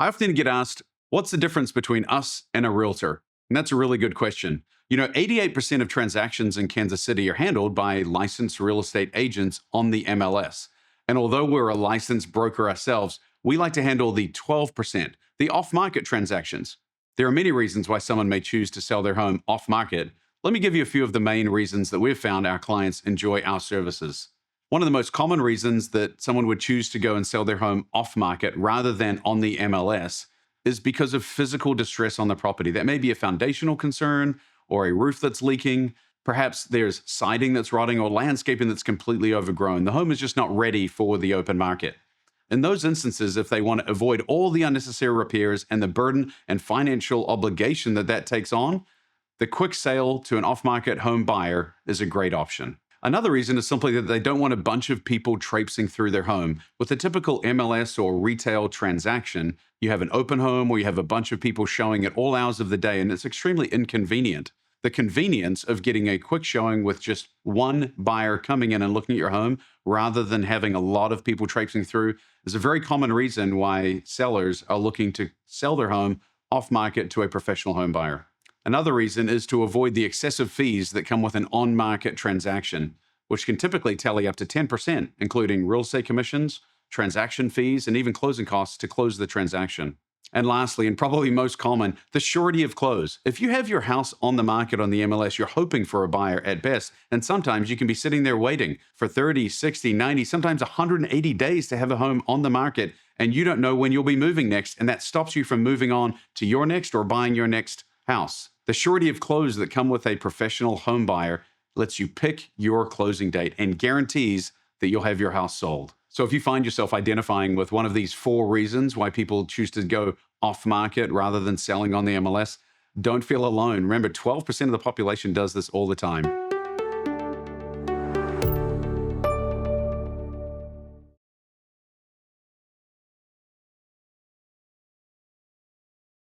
I often get asked, what's the difference between us and a realtor? And that's a really good question. 88% of transactions in Kansas City are handled by licensed real estate agents on the MLS. And although we're a licensed broker ourselves, we like to handle the 12%, the off market transactions. There are many reasons why someone may choose to sell their home off market. Let me give you a few of the main reasons that we've found our clients enjoy our services. One of the most common reasons that someone would choose to go and sell their home off market rather than on the MLS is because of physical distress on the property. That may be a foundational concern or a roof that's leaking. Perhaps there's siding that's rotting or landscaping that's completely overgrown. The home is just not ready for the open market. In those instances, if they want to avoid all the unnecessary repairs and the burden and financial obligation that takes on, the quick sale to an off-market home buyer is a great option. Another reason is simply that they don't want a bunch of people traipsing through their home. With a typical MLS or retail transaction, you have an open home or you have a bunch of people showing at all hours of the day, and it's extremely inconvenient. The convenience of getting a quick showing with just one buyer coming in and looking at your home rather than having a lot of people traipsing through is a very common reason why sellers are looking to sell their home off market to a professional home buyer. Another reason is to avoid the excessive fees that come with an on-market transaction, which can typically tally up to 10%, including real estate commissions, transaction fees, and even closing costs to close the transaction. And lastly, and probably most common, the surety of close. If you have your house on the market on the MLS, you're hoping for a buyer at best, and sometimes you can be sitting there waiting for 30, 60, 90, sometimes 180 days to have a home on the market, and you don't know when you'll be moving next, and that stops you from moving on to your next or buying your next house. The surety of close that come with a professional home buyer lets you pick your closing date and guarantees that you'll have your house sold. So if you find yourself identifying with one of these 4 reasons why people choose to go off market rather than selling on the MLS, don't feel alone. Remember, 12% of the population does this all the time.